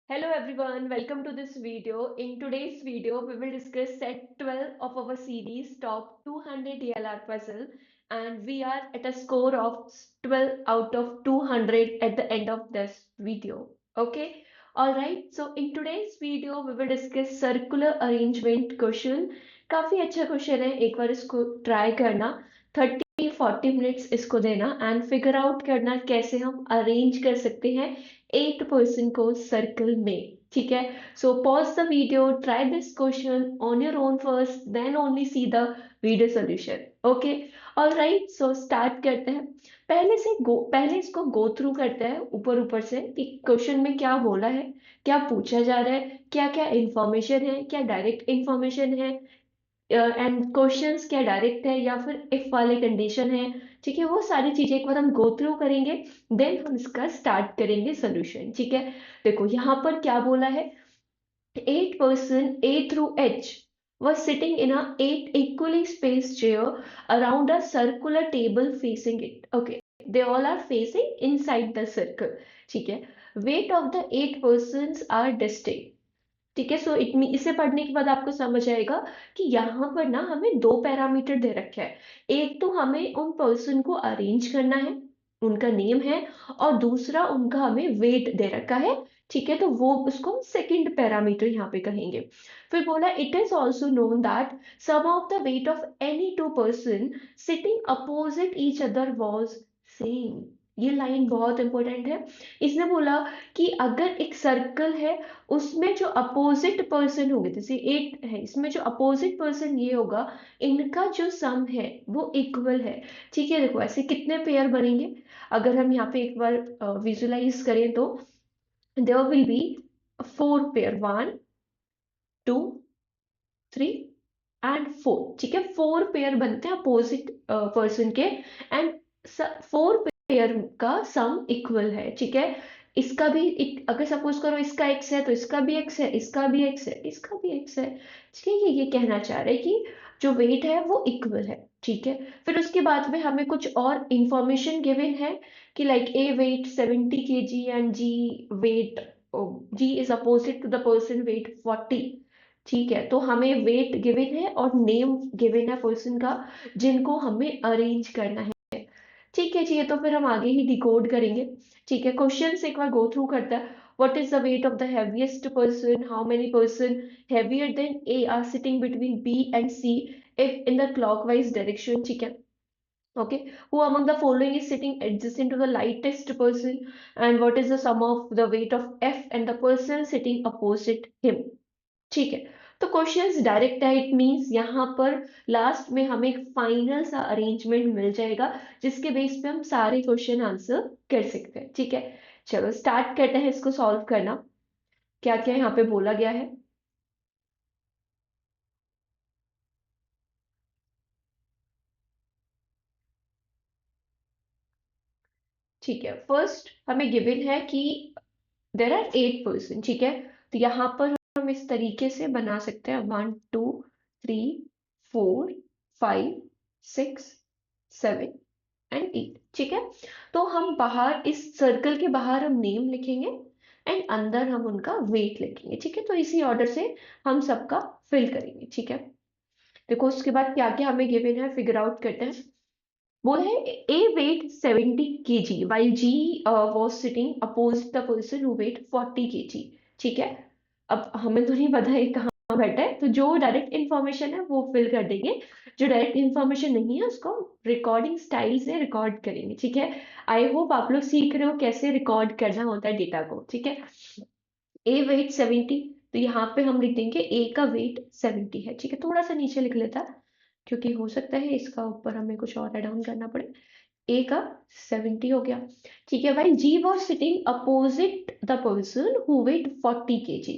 Hello everyone, welcome to this video. In today's video, we will discuss set 12 of our series Top 200 DLR Puzzle, and we are at a score of 12 out of 200 at the end of this video. Okay, alright, so in today's video, we will discuss circular arrangement question. काफी अच्छा question है, एक बार इसको try करना. 30-40 minutes इसको देना and figure out करना कैसे हम अरेंज कर सकते हैं 8 person को सर्कल में. ठीक है, so pause the video, try this question on your own first, then only see the video solution. Okay, alright, so start करते हैं. पहले इसको गो थ्रू करते हैं ऊपर ऊपर से कि क्वेश्चन में क्या बोला है, क्या पूछा जा रहा है, क्या क्या इंफॉर्मेशन है, क्या डायरेक्ट इंफॉर्मेशन है, एंड क्वेश्चंस क्या डायरेक्ट है या फिर इफ वाले कंडीशन है. ठीक है, वो सारी चीजें एक बार हम गो थ्रू करेंगे, देन हम इसका स्टार्ट करेंगे सोल्यूशन. ठीक है, देखो यहाँ पर क्या बोला है. 8 person A through H was sitting in a 8 equally spaced chair around a circular table facing it. Okay, they all are facing inside the circle. ठीक है, weight of the 8 persons are distinct. ठीक है, सो इसे पढ़ने के बाद आपको समझ आएगा कि यहाँ पर ना हमें दो पैरामीटर दे रखे हैं. एक तो हमें उन पर्सन को अरेंज करना है, उनका नेम है, और दूसरा उनका हमें वेट दे रखा है. ठीक है, तो वो उसको हम सेकंड पैरामीटर यहाँ पे कहेंगे. फिर बोला it is also known that sum of the weight of any two person sitting opposite each other was same. ये लाइन बहुत इंपॉर्टेंट है. इसने बोला कि अगर एक सर्कल है उसमें जो अपोजिट पर्सन होंगे, जैसे 8 है, इसमें जो अपोजिट पर्सन ये होगा, इनका जो सम है वो इक्वल है. ठीक है, देखो ऐसे कितने पेयर बनेंगे. अगर हम यहाँ पे एक बार विजुलाइज करें तो there will be 4 pair, 1 2 3 and 4. ठीक है, 4 पेयर बनते हैं अपोजिट पर्सन के, एंड 4 पेयर का सम इक्वल है. ठीक है, इसका भी अगर सपोज करो इसका एक्स है तो इसका भी एक्स है, इसका भी एक्स है, इसका भी एक्स है. ठीक है, ये कहना चाह रहे हैं कि जो वेट है वो इक्वल है. ठीक है, फिर उसके बाद में हमें कुछ और इंफॉर्मेशन गिवन है कि like A weight 70 kg and weight G is opposite to the person weight 40. ठीक है, तो हमें वेट गिवन है और नेम गिवन है पर्सन का जिनको हमें अरेंज करना है. ठीक है जी, ये तो फिर हम आगे ही डिकोड करेंगे. ठीक है, क्वेश्चन से एक बार गो थ्रू करता है. What is the weight of the heaviest person, how many person heavier than A are sitting between B and C if in the clockwise direction. ठीक है, okay, who among the following is sitting adjacent to the lightest person, and what is the sum of the weight of F and the person sitting opposite him. ठीक है, तो questions direct है, it means यहाँ पर last में हमें एक final सा अरेंजमेंट मिल जाएगा जिसके बेस पे हम सारे क्वेश्चन आंसर कर सकते हैं. ठीक है, चलो स्टार्ट करते हैं इसको सॉल्व करना. क्या क्या यहाँ पे बोला गया है. ठीक है, फर्स्ट हमें गिवन है कि देर आर 8 person. ठीक है, तो यहाँ पर हम इस तरीके से बना सकते हैं 1 2 3 4 5 6 7 and 8. ठीक है, तो हम बाहर इस सर्कल के बाहर हम नेम लिखेंगे एंड अंदर हम उनका वेट लिखेंगे. ठीक है, तो इसी ऑर्डर से हम सबका फिल करेंगे. ठीक है, देखो उसके बाद क्या क्या हमें गिवन है फिगर आउट करते हैं. वो है A weighed 70 kg while G was sitting opposite the person who weighed 40 kg. ठीक है, अब हमें तो नहीं पता है कहाँ बैठा है, तो जो डायरेक्ट इंफॉर्मेशन है वो फिल कर देंगे, जो डायरेक्ट इंफॉर्मेशन नहीं है उसको रिकॉर्डिंग स्टाइल से रिकॉर्ड करेंगे. ठीक है, आई होप आप लोग सीख रहे हो कैसे रिकॉर्ड करना होता है डेटा को. ठीक है, ए वेट 70, तो यहाँ पे हम लिख देंगे ए का वेट 70 है. ठीक है, थोड़ा सा नीचे लिख लेता क्योंकि हो सकता है इसका ऊपर हमें कुछ और ऐड ऑन करना पड़े. ए का 70 हो गया. ठीक है भाई, G was sitting opposite the person who weigh 40 kg.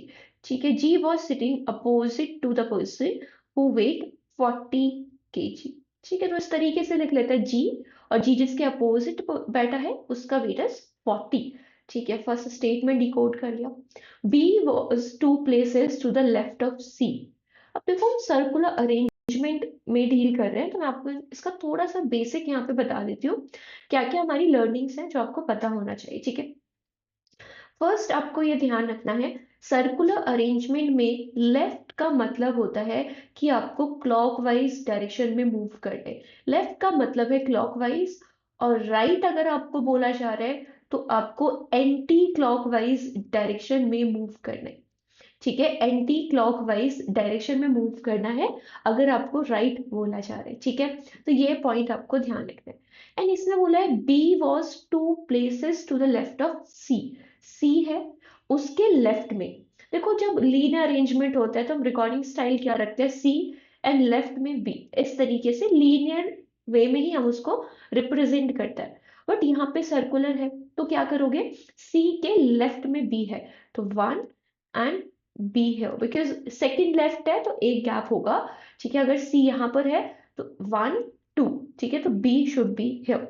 ठीक है, G was sitting opposite to the person who weigh 40 kg. ठीक है, तो इस तरीके से लिख लेते हैं जी, और जी जिसके अपोजिट बैठा है उसका वेट इज 40. ठीक है, फर्स्ट स्टेटमेंट डिकोड कर लिया. B was 2 places to the left of C. अब देखो हम सर्कुलर अरेंजमेंट में डील कर रहे हैं, तो मैं आपको इसका थोड़ा सा बेसिक यहाँ पे बता देती हूँ क्या क्या हमारी लर्निंग्स हैं जो आपको पता होना चाहिए. ठीक है, फर्स्ट आपको ये ध्यान रखना है, सर्कुलर अरेंजमेंट में लेफ्ट का मतलब होता है कि आपको क्लॉकवाइज डायरेक्शन में मूव करना है। लेफ्ट का मतलब है क्लॉकवाइज, और राइट अगर आपको बोला जा रहा है तो आपको एंटी क्लॉकवाइज डायरेक्शन में मूव करना है। ठीक है, एंटी क्लॉकवाइज डायरेक्शन में मूव करना है अगर आपको राइट बोला जा रहा है। ठीक है, तो ये पॉइंट आपको ध्यान रखना है। एंड इसने बोला है B was 2 places to the left of C. C है उसके लेफ्ट में। देखो जब लीनियर अरेंजमेंट होता है तो हम रिकॉर्डिंग स्टाइल क्या रखते हैं, सी एंड लेफ्ट में बी, इस तरीके से लीनियर वे में ही हम उसको रिप्रेजेंट करते हैं। बट यहाँ पे सर्कुलर है तो क्या करोगे, सी के लेफ्ट में बी है तो 1 एंड बी है, बिकॉज सेकंड लेफ्ट है तो एक गैप होगा। ठीक है, अगर सी यहाँ पर है तो 1 2, ठीक है, तो B should be here.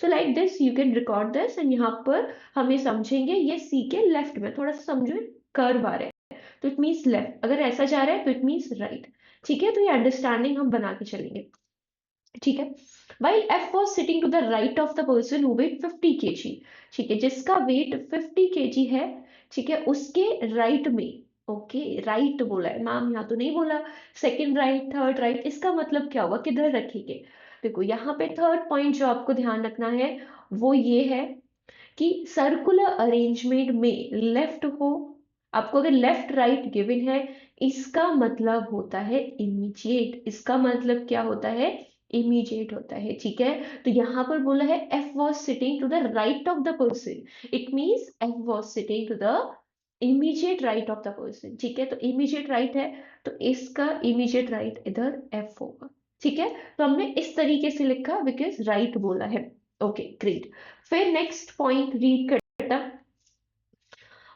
So like this you can record this, and यहाँ पर हम ये समझेंगे ये सी के लेफ्ट में, थोड़ा सा समझो कर्व आ रहा है तो इट मीन्स लेफ्ट, अगर ऐसा जा रहा है तो इट मीन्स राइट। ठीक है, तो ये अंडरस्टैंडिंग हम बना के चलेंगे। ठीक है, while F was sitting to the right of the person who weighed 50 kg। ठीक है, जिसका वेट 50 kg है, ठीक है, उसके राइट में, ओके राइट बोला है मैम, यहाँ तो नहीं बोला सेकंड राइट थर्ड राइट, इसका मतलब क्या होगा, किधर रखेंगे। देखो यहाँ पे थर्ड पॉइंट जो आपको ध्यान रखना है वो ये है कि सर्कुलर अरेंजमेंट में लेफ्ट हो, आपको अगर लेफ्ट राइट गिवन है, इसका मतलब होता है इमीडिएट। इसका मतलब क्या होता है, इमीडिएट होता है। ठीक है, तो यहाँ पर बोला है F was sitting to the right of the person, it means F was sitting to the immediate right of the person. ठीक है, तो इमीडिएट राइट है तो इसका इमीडिएट राइट इधर एफ होगा। ठीक है, तो हमने इस तरीके से लिखा बिकॉज राइट बोला है। Okay great. फिर नेक्स्ट पॉइंट रीड करता,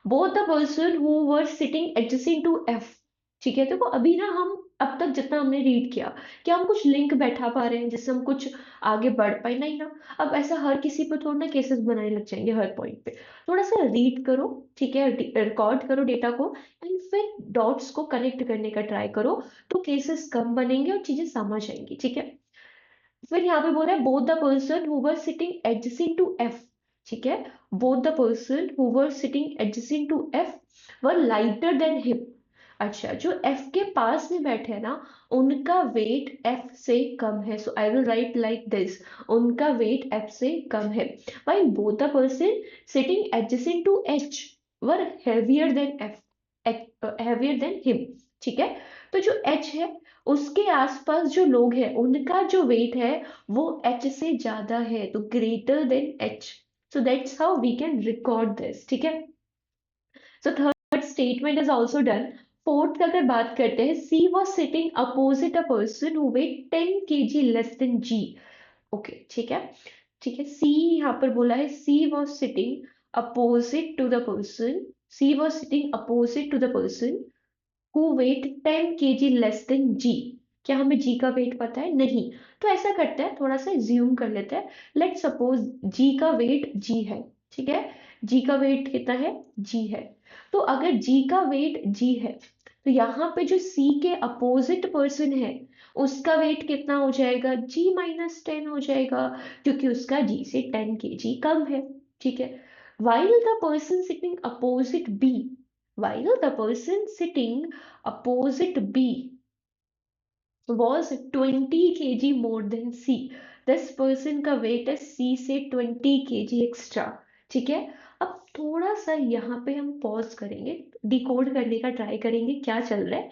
both the person who were sitting adjacent to F. ठीक है, देखो अभी ना हम अब तक जितना हमने रीड किया, क्या हम कुछ लिंक बैठा पा रहे हैं जिससे हम कुछ आगे बढ़ पाए, नहीं ना। अब ऐसा हर किसी पर थोड़ा ना केसेस बनाने लग जाएंगे हर पॉइंट पे, थोड़ा सा रीड करो। ठीक है, रिकॉर्ड करो डेटा को एंड फिर डॉट्स को कनेक्ट करने का ट्राई करो, तो केसेस कम बनेंगे और चीजें समझ आएंगी। ठीक है, फिर यहाँ पे बोला है both the person who were sitting adjacent to F. ठीक है, both the person who were sitting adjacent to F were lighter than him. अच्छा, जो एफ के पास में बैठे हैं ना, उनका वेट एफ से कम है, so I will write like this, उनका वेट एफ से कम है। While both the person sitting adjacent to H were heavier than F, heavier than him. ठीक है, तो जो एच है उसके आसपास जो लोग हैं उनका जो वेट है वो एच से ज्यादा है, तो greater than H. So that's how we can record this. ठीक है, so third statement is also done. Fourth अगर बात करते हैं, C was sitting opposite a person who weigh 10 kg less than G. Okay ठीक है, ठीक है, सी यहाँ पर बोला है C was sitting opposite to the person, C was sitting opposite to the person who weigh 10 kg less than जी। क्या हमें जी का वेट पता है, नहीं। तो ऐसा करते हैं, थोड़ा सा ज्यूम कर लेते हैं, लेट सपोज जी का वेट जी है। ठीक है, जी का वेट कितना है, जी है। तो अगर जी का वेट जी है तो यहाँ पे जो सी के अपोजिट पर्सन है उसका वेट कितना हो जाएगा, G-10 हो जाएगा, क्योंकि उसका जी से 10 kg कम है। ठीक है, while the person sitting opposite B, while the person sitting opposite B was 20 kg more than C, this person का वेट है C से 20 kg एक्स्ट्रा। ठीक है, अब थोड़ा सा यहाँ पे हम पॉज करेंगे, डिकोड करने का ट्राई करेंगे क्या चल रहा है,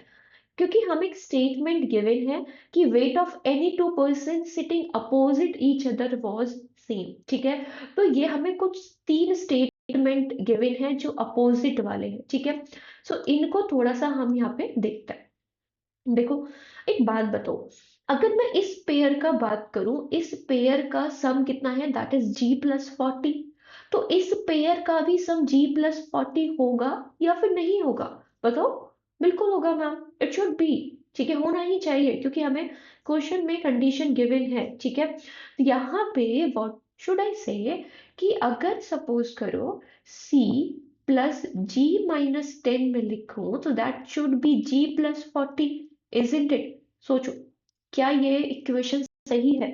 क्योंकि हम एक स्टेटमेंट गिवन है कि wait of any 2 person sitting opposite each other was same. ठीक है, तो ये हमें कुछ 3 स्टेटमेंट गिवन है जो अपोजिट वाले हैं। ठीक है, सो इनको थोड़ा सा हम यहाँ पे देखते हैं। देखो एक बात बताओ, अगर मैं इस पेयर का बात करूं, इस पेयर का सम कितना है, दैट इज G+40। तो इस पेयर का भी सम G+40 होगा या फिर नहीं होगा, बताओ। बिल्कुल होगा मैम, इट शुड बी। ठीक है, होना ही चाहिए क्योंकि हमें क्वेश्चन में कंडीशन गिवन है। ठीक है, तो यहाँ पे व्हाट शुड आई से, कि अगर सपोज करो C +G-10 में लिखूं तो that should be G+40, isn't it. सोचो क्या ये इक्वेशन सही है,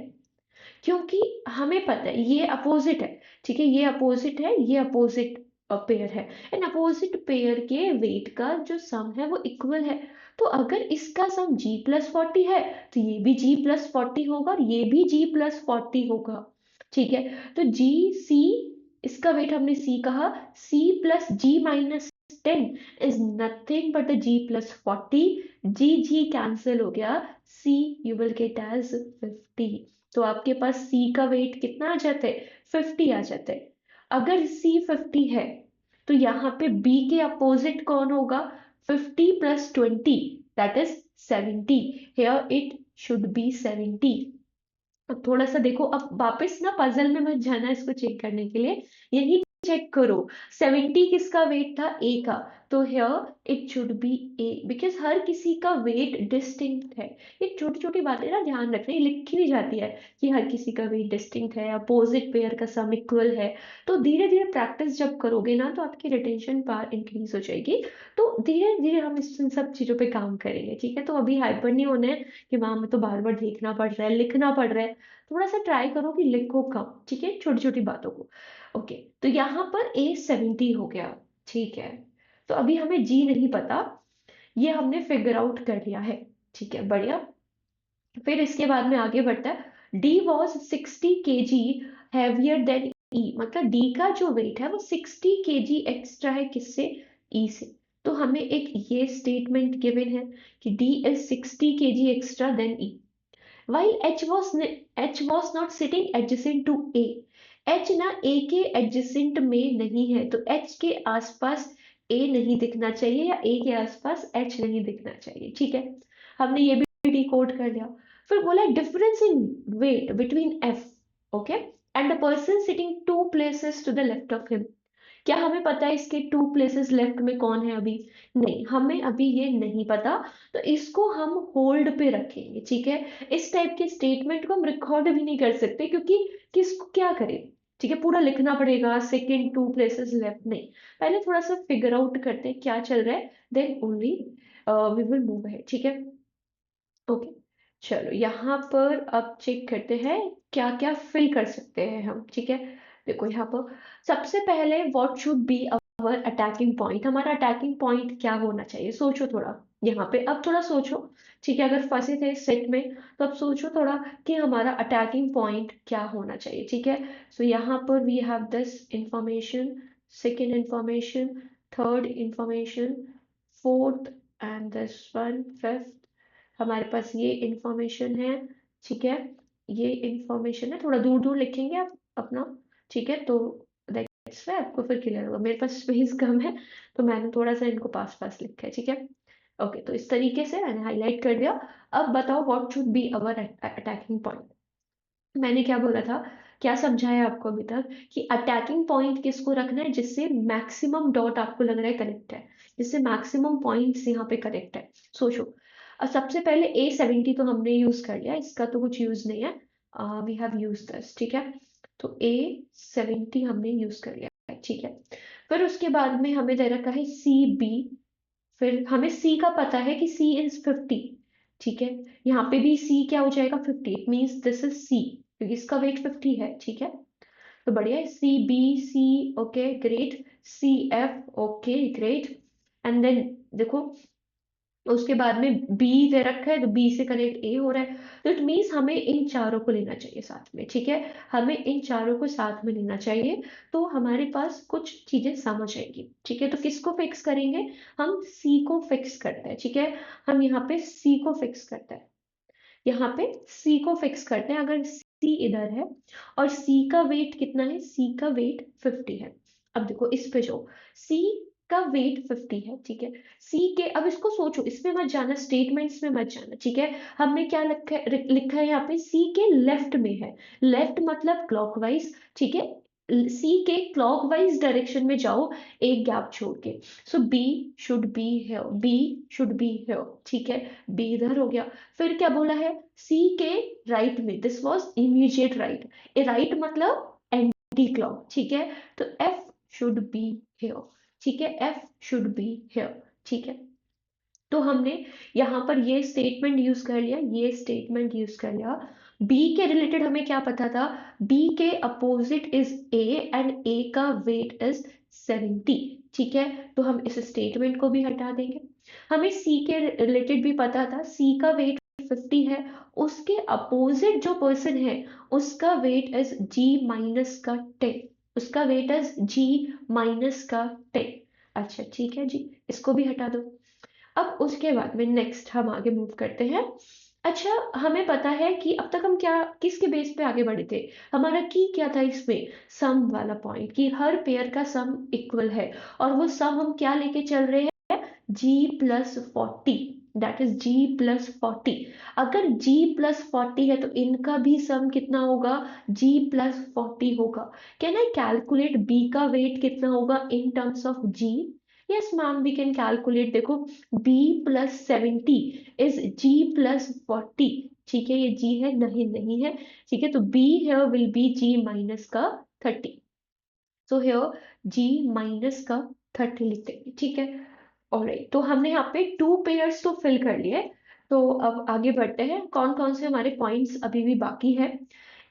क्योंकि हमें पता है ये अपोजिट है। ठीक है, ये अपोजिट है, ये अपोजिट पेयर है एंड अपोजिट पेयर के वेट का जो सम है वो इक्वल है। तो अगर इसका सम G+40 है तो ये भी G+40 होगा और ये भी G+40 होगा। ठीक है, तो GC, इसका वेट हमने C कहा, C+G-10 is nothing but G+40। G cancel हो गया, C you will get as 50। तो आपके पास C का वेट कितना आ जाता है, 50 आ जाता है। अगर C 50 है तो यहाँ पे B के अपोजिट कौन होगा, 50+20 that is 70। Here it should B 70। अब थोड़ा सा देखो, अब वापस ना पजल में मत जाना इसको चेक करने के लिए, यही चेक करो 70 किसका वेट था, ए का। तो here it should be A because हर किसी का वेट डिस्टिंक्ट है। ये छोटी छोटी बातें ना ध्यान रखना, ये लिखी नहीं जाती है कि हर किसी का वेट डिस्टिंक्ट है, अपोजिट पेयर का सम इक्वल है। तो धीरे धीरे प्रैक्टिस जब करोगे ना तो आपकी रिटेंशन पावर इंक्रीज हो जाएगी। तो धीरे धीरे हम इन सब चीजों पे काम करेंगे, ठीक है। तो अभी हाइपर नहीं होना है कि मैम में तो बार बार देखना पड़ रहा है, लिखना पड़ रहा है। थोड़ा सा ट्राई करो कि लिखो कम, ठीक है, छोटी छोटी बातों को। ओके, तो यहाँ पर ए 70 हो गया, ठीक है। तो अभी हमें जी नहीं पता, ये हमने फिगर आउट कर लिया है, ठीक है, बढ़िया। फिर इसके बाद में आगे बढ़ता है, D was 60 kg heavier than E, मतलब डी का जो वेट है वो 60 kg एक्स्ट्रा है किससे, ई से। तो हमें एक ये स्टेटमेंट गिवन है कि D is 60 kg extra than E. while H was not sitting adjacent to A, H ना A के adjacent में नहीं है, तो H के आसपास A नहीं दिखना चाहिए या A के आसपास H नहीं दिखना चाहिए, ठीक है। हमने ये भी डिकोड कर लिया। फिर बोला difference in weight between F, okay, and the person sitting 2 places to the left of him। क्या हमें पता है इसके 2 places लेफ्ट में कौन है अभी, नहीं, हमें अभी ये नहीं पता। तो इसको हम होल्ड पे रखेंगे, ठीक है। इस टाइप के स्टेटमेंट को हम रिकॉर्ड भी नहीं कर सकते क्योंकि किसको क्या करें, ठीक है, पूरा लिखना पड़ेगा, सेकेंड 2 places लेफ्ट नहीं। पहले थोड़ा सा फिगर आउट करते हैं क्या चल रहा है, then only we will move ahead, ठीक है। ओके, चलो यहाँ पर अब चेक करते हैं क्या क्या फिल कर सकते हैं हम, ठीक है। देखो यहाँ पर सबसे पहले what should be our attacking point, हमारा अटैकिंग पॉइंट क्या होना चाहिए, सोचो थोड़ा। यहाँ पे अब थोड़ा सोचो, ठीक है, अगर फंसे थे सेट में तो अब सोचो थोड़ा कि हमारा अटैकिंग पॉइंट क्या होना चाहिए, ठीक है। सो यहाँ पर we have this information, second information, third information, fourth and this one fifth, हमारे पास ये इंफॉर्मेशन है, ठीक है। ये इंफॉर्मेशन है, थोड़ा दूर दूर लिखेंगे आप अपना, ठीक है, तो दैट्स वाई आपको फिर क्लियर होगा। मेरे पास स्पेस कम है तो मैंने थोड़ा सा इनको पास पास लिखा है, ठीक है। ओके, तो इस तरीके से मैंने हाईलाइट कर दिया। अब बताओ what should be our attacking point. मैंने क्या बोला था, क्या समझाया आपको अभी तक कि अटैकिंग पॉइंट किसको रखना है, जिससे मैक्सिमम डॉट आपको लग रहा है करेक्ट है, जिससे मैक्सिमम पॉइंट्स यहाँ पे करेक्ट है। सोचो, सबसे पहले A70 तो हमने यूज कर लिया, इसका तो कुछ यूज नहीं है, वी हैव यूज दिस, ठीक है। तो A70 हमने यूज कर लिया है, ठीक है। फिर उसके बाद में हमें दे रखा है CB, फिर हमें C का पता है कि C इज 50, ठीक है। यहाँ पे भी C क्या हो जाएगा, 50, it means this is C क्योंकि इसका वेट 50 है, ठीक है। तो बढ़िया है, CBC, okay great, CF, okay great. And then देखो उसके बाद में बी दे रखा है तो बी से कनेक्ट ए हो रहा है, तो इट मीन्स हमें इन चारों को लेना चाहिए साथ में, ठीक है। हमें इन चारों को साथ में लेना चाहिए तो हमारे पास कुछ चीजें समझ आएगी, ठीक है। तो किसको फिक्स करेंगे, हम सी को फिक्स करते हैं, ठीक है। हम यहाँ पे सी को फिक्स करते हैं, यहाँ पे सी को फिक्स करते हैं। अगर सी इधर है और सी का वेट कितना है, सी का वेट 50 है। अब देखो इस पे जो सी का वेट 50 है, ठीक है। सी के, अब इसको सोचो, इसमें मत जाना, स्टेटमेंट्स में मत जाना, ठीक है। हमने क्या लिखा है यहाँ पे, सी के लेफ्ट में है, लेफ्ट मतलब क्लॉकवाइज, ठीक है। सी के क्लॉकवाइज डायरेक्शन में जाओ एक गैप छोड़ के। So B should be here, B should be here, ठीक है। बी इधर हो गया। फिर क्या बोला है, सी के राइट में, this was immediate right, A right मतलब एंटी क्लॉक, ठीक है। तो एफ शुड बी हियर, ठीक है, एफ शुड बी हियर, ठीक है। तो हमने यहाँ पर ये स्टेटमेंट यूज कर लिया, ये स्टेटमेंट यूज कर लिया। बी के रिलेटेड हमें क्या पता था, बी के अपोजिट इज ए एंड ए का वेट इज 70। ठीक है, तो हम इस स्टेटमेंट को भी हटा देंगे। हमें सी के रिलेटेड भी पता था, सी का वेट 50 है, उसके अपोजिट जो पर्सन है उसका वेट इज जी माइनस का 10, उसका वेट इज जी माइनस का 10। अच्छा ठीक है जी, इसको भी हटा दो। अब उसके बाद में नेक्स्ट हम आगे मूव करते हैं। अच्छा, हमें पता है कि अब तक हम क्या किसके बेस पे आगे बढ़े थे, हमारा की क्या था इसमें, सम वाला पॉइंट, कि हर पेयर का सम इक्वल है, और वो सम हम क्या लेके चल रहे हैं, G+40, दैट इज G+40। अगर G+40 है तो इनका भी सम कितना होगा, G+40 होगा। कैन आई कैलकुलेट B का वेट कितना होगा in terms of G? Yes ma'am, we can calculate. देखो, B+70 इज G+40। ठीक है, ये G है नहीं है, ठीक है, तो B here will be G minus का 30। सो here G minus का 30 लिखते हैं, ठीक है। ऑलराइट, तो हमने यहाँ पे 2 पेयर्स तो फिल कर लिए। तो अब आगे बढ़ते हैं, कौन कौन से हमारे पॉइंट्स अभी भी बाकी है।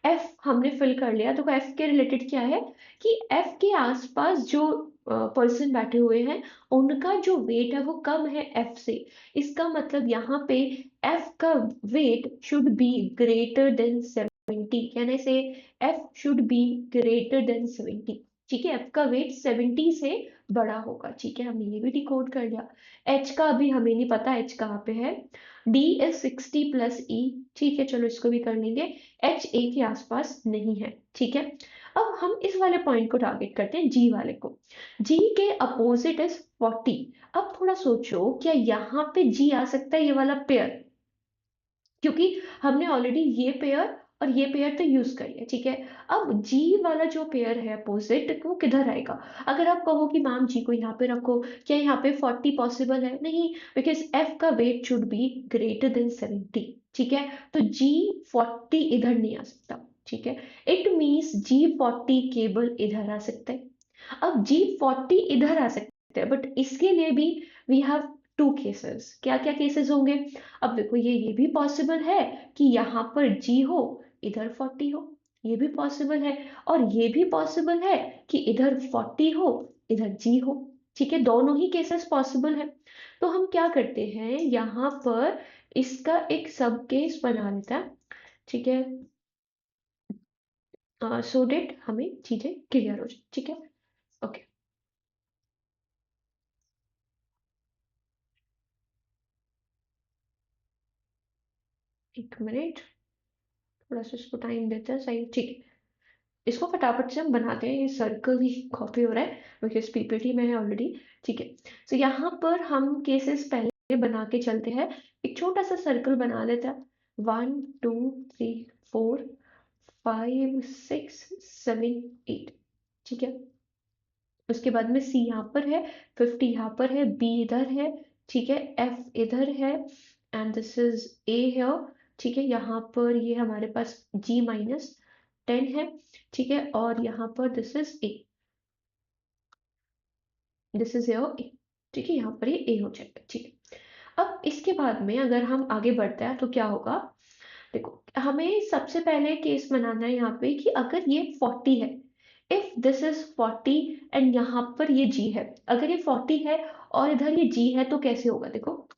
F हमने फिल कर लिया, तो F के रिलेटेड क्या है कि F के आसपास जो पर्सन बैठे हुए हैं उनका जो वेट है वो कम है F से। इसका मतलब यहाँ पे F का weight should be greater than 70। Can I say F should be greater than 70? ठीक है, F का वेट 70 से बड़ा होगा। ठीक है, हमने ये भी डिकोड कर लिया। H का अभी हमें नहीं पता H कहाँ पे है। D is 60+E। ठीक है, चलो इसको भी कर लेंगे। H A के आसपास नहीं है। ठीक है, अब हम इस वाले पॉइंट को टारगेट करते हैं, G वाले को। G के अपोजिट इज 40। अब थोड़ा सोचो, क्या यहाँ पे G आ सकता है, ये वाला पेयर? क्योंकि हमने ऑलरेडी ये पेयर और ये पेयर तो यूज कर लिया। ठीक है, अब G वाला जो पेयर है अपोजिट, वो किधर आएगा? अगर आप कहो कि मैम G को यहाँ पे रखो, क्या यहाँ पे 40 पॉसिबल है? नहीं, बिकॉज F का weight should be greater than 70। ठीक है, तो G40 इधर नहीं आ सकता। ठीक है, इट मीन्स G40 केवल इधर आ सकता है। अब G40 इधर आ सकते हैं, बट इसके लिए भी वी हैव 2 केसेस। क्या क्या केसेस होंगे? अब देखो, ये भी पॉसिबल है कि यहाँ पर G हो, इधर 40 हो, ये भी पॉसिबल है। और ये भी पॉसिबल है कि इधर 40 हो, इधर G हो। ठीक है, दोनों ही केसेस पॉसिबल है। तो हम क्या करते हैं, यहाँ पर इसका एक सब केस बना लेता है। ठीक है, सो डेट हमें चीजें क्लियर हो जाए। ठीक है, ओके। एक मिनट, थोड़ा सा इसको टाइम देते हैं। सही, ठीक है, इसको फटाफट से हम बनाते हैं। ये सर्कल ही कॉपी हो रहा है बिकॉज पीपीटी में है ऑलरेडी। ठीक है, तो यहाँ पर हम केसेस पहले बना के चलते हैं। एक छोटा सा सर्कल बना लेते हैं। 1 2 3 4 5 6 7 8। ठीक है, उसके बाद में सी यहाँ पर है, 50 यहाँ पर है, बी इधर है, ठीक है, एफ इधर है, एंड दिस इज ए है। ठीक है, यहाँ पर ये हमारे पास G-10 है। ठीक है, और यहाँ पर this is a, this is a. ठीक है, यहाँ पर ये ए हो जाएगा। ठीक है, अब इसके बाद में अगर हम आगे बढ़ते हैं तो क्या होगा, देखो, हमें सबसे पहले केस बनाना है यहाँ पे कि अगर ये 40 है, इफ दिस इज 40 एंड यहाँ पर ये G है, अगर ये 40 है और इधर ये G है तो कैसे होगा? देखो,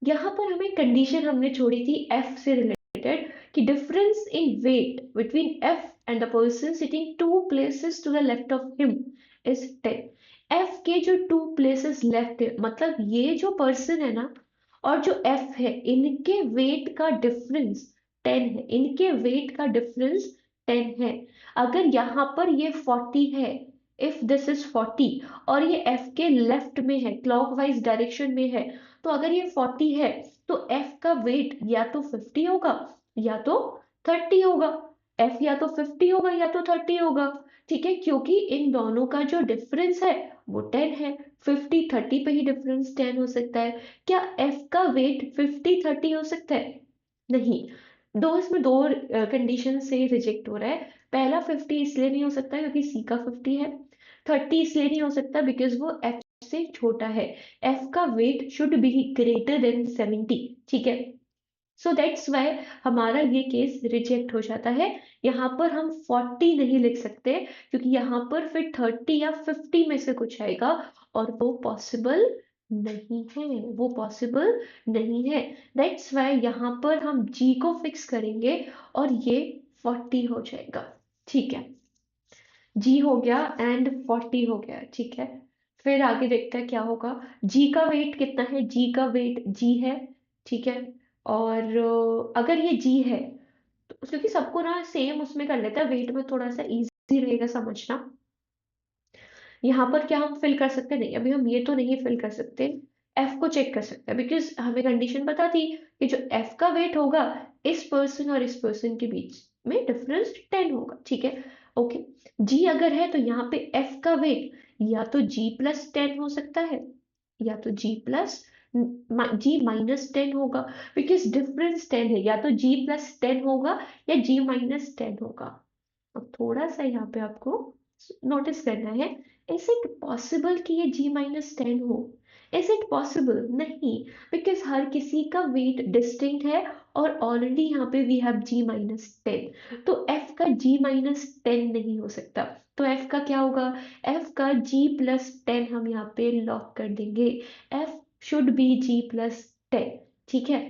यहाँ पर हमें कंडीशन हमने छोड़ी थी F से रिलेटेड कि difference in weight between F and the person sitting 2 places to the left of him is 10। F के जो 2 प्लेसेस लेफ्ट है, मतलब ये जो पर्सन है ना और जो F है, इनके वेट का डिफरेंस 10 है। इनके वेट का डिफरेंस 10 है। अगर यहाँ पर ये 40 है, इफ दिस इज 40 और ये F के लेफ्ट में है, क्लॉकवाइज डायरेक्शन में है, तो अगर ये 40 है तो F का वेट या तो 50 होगा या तो 30 होगा। F या तो 50 होगा या तो 30 होगा। ठीक है, क्योंकि इन दोनों का जो डिफरेंस है वो 10 है। 50 30 पे ही डिफरेंस 10 हो सकता है। क्या F का वेट 50 30 हो सकता है? नहीं, इसमें दो कंडीशन से रिजेक्ट हो रहा है। पहला 50 इसलिए नहीं हो सकता क्योंकि C का 50 है। 30 इसलिए नहीं हो सकता बिकॉज वो F से छोटा है। F का weight should be greater than 70। ठीक है, सो दैट्स वाई हमारा ये केस रिजेक्ट हो जाता है यहाँ पर हम 40 नहीं लिख सकते क्योंकि यहाँ पर फिर 30 या 50 में से कुछ आएगा और वो पॉसिबल नहीं है, वो पॉसिबल नहीं है। दैट्स वाई यहाँ पर हम g को फिक्स करेंगे और ये 40 हो जाएगा। ठीक है, g हो गया एंड 40 हो गया। ठीक है, फिर आगे देखते हैं क्या होगा। g का वेट कितना है, g का वेट g है। ठीक है, और अगर ये g है तो क्योंकि सबको ना सेम उसमें कर लेता है, वेट में थोड़ा सा इजी रहेगा समझना। यहाँ पर क्या हम फिल कर सकते हैं, नहीं अभी हम ये तो नहीं फिल कर सकते, एफ को चेक कर सकते हैं बिकॉज हमें कंडीशन पता थी कि जो एफ का वेट होगा इस पर्सन और इस पर्सन के बीच में डिफरेंस 10 होगा। ठीक है, ओके, जी अगर है तो यहाँ पे एफ का वेट या तो जी प्लस 10 हो सकता है या तो जी प्लस जी माइनस 10 होगा बिकॉज डिफरेंस 10 है, या तो जी प्लस 10 होगा या जी माइनस 10 होगा। अब थोड़ा सा यहाँ पे आपको नोटिस करना है, इज इट पॉसिबल कि ये g माइनस 10 हो? Is it possible? नहीं, बिकॉज हर किसी का वेट डिस्टिंक्ट है और ऑलरेडी यहाँ पे वी हैव g माइनस 10, तो f का g माइनस 10 नहीं हो सकता। तो f का क्या होगा, f का g प्लस 10 हम यहाँ पे लॉक कर देंगे, f should B g plus 10। ठीक है,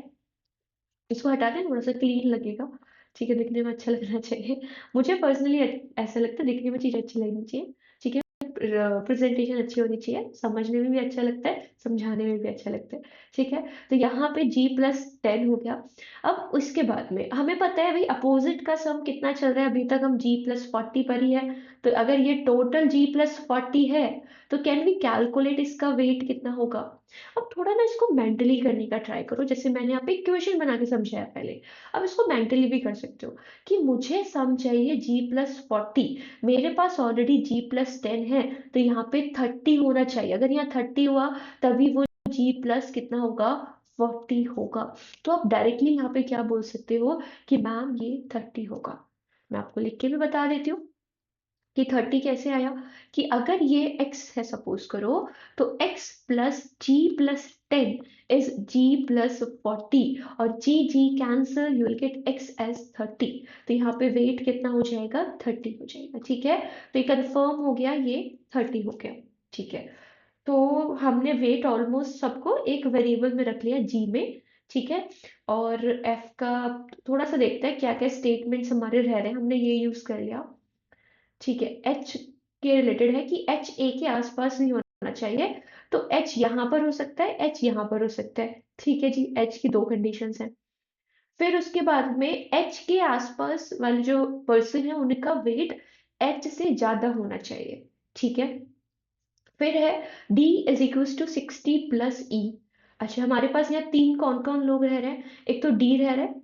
इसको हटा दें, थोड़ा सा क्लीन लगेगा। ठीक है, दिखने में अच्छा लगना चाहिए, मुझे पर्सनली ऐसा लगता है, दिखने में चीज़ अच्छी लगनी चाहिए। ठीक है, प्रेजेंटेशन अच्छी होनी चाहिए, समझने में भी अच्छा लगता है, समझाने में भी अच्छा लगता है। ठीक है, तो यहाँ पे g प्लस 10 हो गया। अब उसके बाद में हमें पता है भाई अपोजिट का सम कितना चल रहा है, अभी तक हम g प्लस 40 पर ही है। तो अगर ये टोटल g प्लस 40 है तो कैन वी कैलकुलेट इसका वेट कितना होगा। अब थोड़ा ना इसको मेंटली करने का ट्राई करो, जैसे मैंने यहाँ पे इक्वेशन बना के समझाया पहले। अब इसको मेंटली भी कर सकते हो कि मुझे सम चाहिए g प्लस 40, मेरे पास ऑलरेडी g प्लस 10 है, तो यहाँ पे 30 होना चाहिए। अगर यहाँ 30 हुआ तभी वो g प्लस कितना होगा, 40 होगा। तो आप डायरेक्टली यहाँ पे क्या बोल सकते हो कि मैम ये 30 होगा। मैं आपको लिख के भी बता देती हूँ कि 30 कैसे आया, कि अगर ये x है सपोज करो, तो x plus G plus 10 is g plus 40, और G cancel, you will get x as 30। तो यहाँ पे वेट कितना हो जाएगा, 30 हो जाएगा। ठीक है, तो ये कंफर्म हो गया, ये 30 हो गया। ठीक है, तो हमने वेट ऑलमोस्ट सबको एक वेरिएबल में रख लिया g में। ठीक है, और f का थोड़ा सा देखते हैं क्या क्या स्टेटमेंट्स हमारे रह रहे हैं, हमने ये यूज कर लिया। ठीक है, एच के रिलेटेड है कि एच ए के आसपास नहीं होना चाहिए, तो एच यहाँ पर हो सकता है, एच यहाँ पर हो सकता है। ठीक है जी, एच की दो कंडीशंस हैं। फिर उसके बाद में एच के आसपास वाले जो पर्सन है उनका वेट एच से ज्यादा होना चाहिए। ठीक है, फिर है d is equal to 60 plus E. अच्छा, हमारे पास यहाँ तीन कौन कौन लोग रह रहे हैं, एक तो d रह रहा है,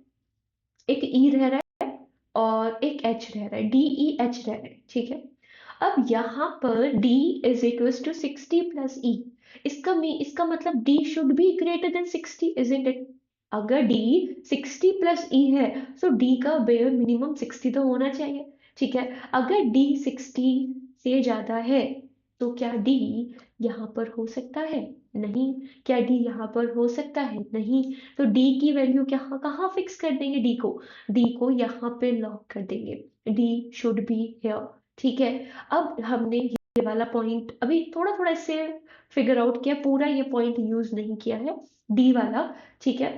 एक e रह रहा है और एक h रह रहा है, डी ई एच रह रहा है। ठीक है, अब यहाँ पर d is equal to 60 plus E, इसका मतलब d should be greater than 60, isn't it. अगर d 60 प्लस ई है तो d का बेयर मिनिमम 60 तो होना चाहिए। ठीक है, अगर d 60 से ज्यादा है तो क्या d यहाँ पर हो सकता है, नहीं। क्या d यहाँ पर हो सकता है, नहीं। तो d की वैल्यू क्या, कहाँ फिक्स कर देंगे, d को यहाँ पे लॉक कर देंगे, d शुड बी हियर। ठीक है, अब हमने ये वाला पॉइंट अभी थोड़ा थोड़ा इससे फिगर आउट किया, पूरा ये पॉइंट यूज नहीं किया है डी वाला। ठीक है,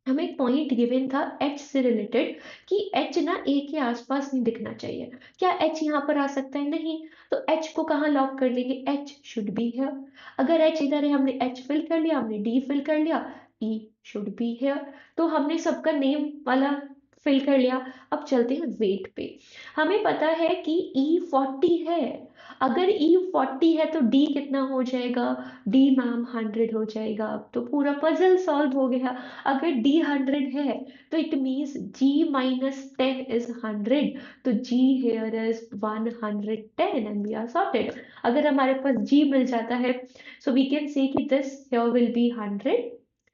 हमें एक पॉइंट गिवन था एच से रिलेटेड कि एच ना ए के आसपास नहीं दिखना चाहिए। क्या एच यहाँ पर आ सकता है, नहीं। तो एच को कहाँ लॉक कर लेंगे, एच शुड बी है। अगर एच इधर है, हमने एच फिल कर लिया, हमने डी फिल कर लिया, ई शुड बी है। तो हमने सबका नेम वाला फिल कर लिया। अब चलते हैं वेट पे। हमें पता है कि ई 40 है, अगर ई 40 है तो डी कितना हो जाएगा, डी मैम 100 हो जाएगा। अब तो पूरा पजल सॉल्व हो गया। अगर d 100 है तो it means g minus 10 is 100, तो g here is 110 and we are sorted. अगर हमारे पास g मिल जाता है सो वी कैन से कि दिस हेयर विल बी 100।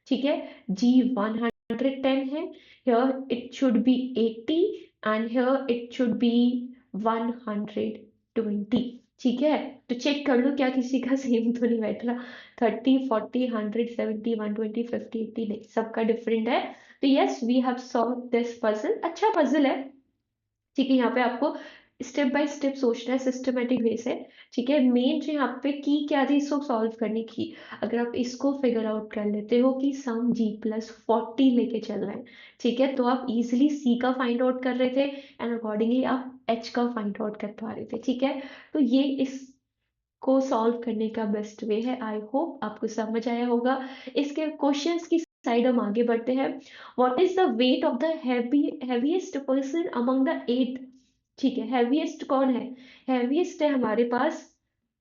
ठीक है, g 110 है, here it should be 80 and here it should be 120। ठीक है, तो चेक कर लो क्या किसी का सेम तो नहीं बैठ रहा, 30 40 100 70 120 50 80, नहीं सबका डिफरेंट है। तो yes we have solve this puzzle, अच्छा पजल है। ठीक है, यहाँ पे आपको स्टेप बाय स्टेप सोचना है सिस्टमेटिक वे से। ठीक है, मेन जो यहाँ पे की क्या थी इसको सॉल्व करने की, अगर आप इसको फिगर आउट कर लेते हो कि सम g+40 लेके चल रहे हैं, ठीक है, तो आप इजिली c का फाइंड आउट कर रहे थे एंड अकॉर्डिंगली आप h का फाइंड आउट कर पा रहे थे। ठीक है, तो ये इसको सॉल्व करने का बेस्ट वे है। आई होप आपको समझ आया होगा। इसके क्वेश्चंस की साइड हम आगे बढ़ते हैं। What is the weight of the heaviest person among the 8? ठीक है, हैवीएस्ट कौन है? हैवीएस्ट है हमारे पास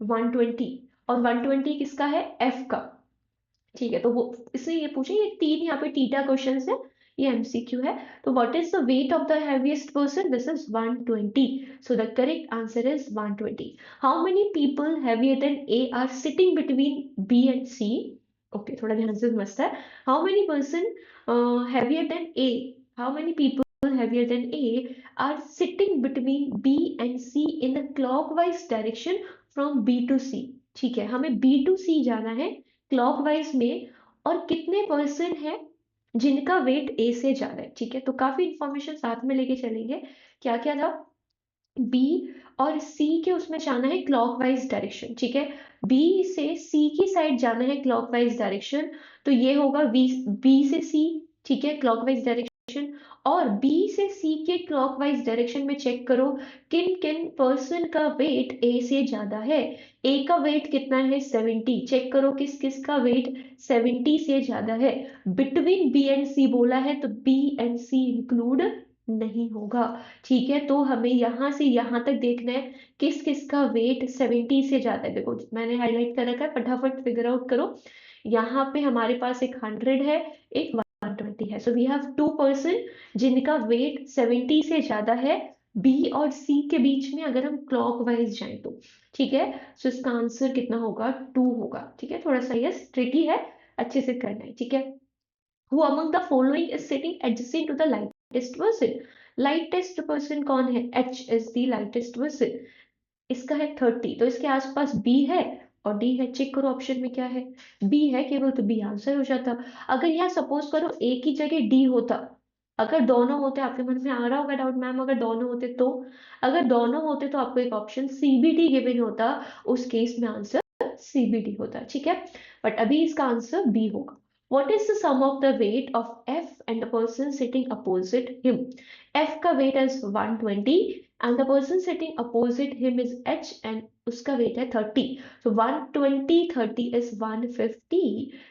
120, और 120 किसका है? एफ का। ठीक है, तो वो इससे ये पूछे, ये तीन यहाँ पे टीटा क्वेश्चन है, ये एमसीक्यू है। तो what is the weight of the heaviest person? This is 120, so the correct answer is 120। How many people heavier than A are sitting between B and C? Okay, थोड़ा ध्यान से समझता है। How many person heavier than A, how many people heavier than A are sitting between B and C in the clockwise direction from B to C? ठीक है, हमें B to C जाना है क्लॉकवाइज में, और कितने पर्सन है जिनका वेट ए से ज्यादा है? ठीक है, तो काफी इंफॉर्मेशन साथ में लेके चलेंगे। क्या क्या था? बी और सी के उसमें जाना है क्लॉकवाइज डायरेक्शन। ठीक है, बी से सी की साइड जाना है क्लॉकवाइज डायरेक्शन, तो ये होगा बी से सी। ठीक है, क्लॉकवाइज डायरेक्शन, और बी से सी के क्लॉकवाइज डायरेक्शन में चेक करो किन किन पर्सन का वेट ए से ज्यादा है। ए का वेट कितना है? 70। चेक करो किस किस का वेट 70 से ज्यादा है। बिटवीन बी एंड सी बोला है, तो बी एंड सी इंक्लूड नहीं होगा। ठीक है, तो हमें यहाँ से यहाँ तक देखना है किस किस का वेट 70 से ज्यादा है। देखो मैंने हाईलाइट कर रखा है, फटाफट फिगर आउट करो। यहाँ पे हमारे पास एक 100 है, एक 120 है, so we have two person जिनका वेट 70 से ज्यादा है बी और सी के बीच में, अगर हम क्लॉकवाइज जाएं तो। ठीक है, सो इसका आंसर कितना होगा? 2 होगा। ठीक है, थोड़ा सा यस ट्रिकी है, अच्छे से करना है। ठीक है, who among the following is sitting adjacent to the lightest person? lightest person कौन है? H is the lightest person, इसका है 30, तो इसके आसपास B है और D है। चेक करो ऑप्शन में क्या है, B है केवल, तो B आंसर हो जाता। अगर यहाँ सपोज करो A की जगह D होता, अगर दोनों होते, आपके मन में आ रहा होगा डाउट, मैम अगर दोनों होते तो, अगर दोनों होते तो आपको एक ऑप्शन CBD गिवन होता, उस केस में आंसर CBD होता। ठीक है, बट अभी इसका आंसर B होगा। What is the sum of the weight of F and the person sitting opposite him? F का weight is 120 and the person sitting opposite him is H and उसका weight है 30. So 120 30 is 150.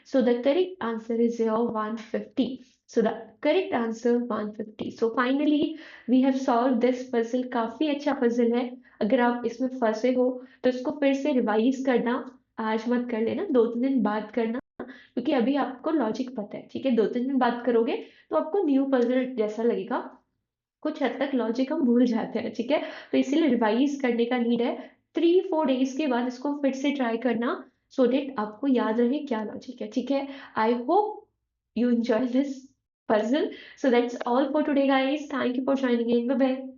So the correct answer is your 150. So the correct answer 150. So finally we have solved this puzzle. काफी अच्छा puzzle है, अगर आप इसमें फंसे हो तो इसको फिर से रिवाइज करना, आज मत कर लेना, 2-3 दिन बाद करना, क्योंकि अभी आपको लॉजिक पता है। ठीक है, 2-3 दिन बाद करोगे तो आपको न्यू पजल जैसा लगेगा, कुछ हद तक लॉजिक हम भूल जाते हैं। ठीक है, तो इसीलिए रिवाइज करने का नीड है। 3-4 डेज के बाद इसको फिर से ट्राई करना, सो डेट आपको याद रहे क्या लॉजिक है। ठीक है, I hope you enjoy this puzzle. So that's all for today, guys. Thank you for joining in. Bye bye.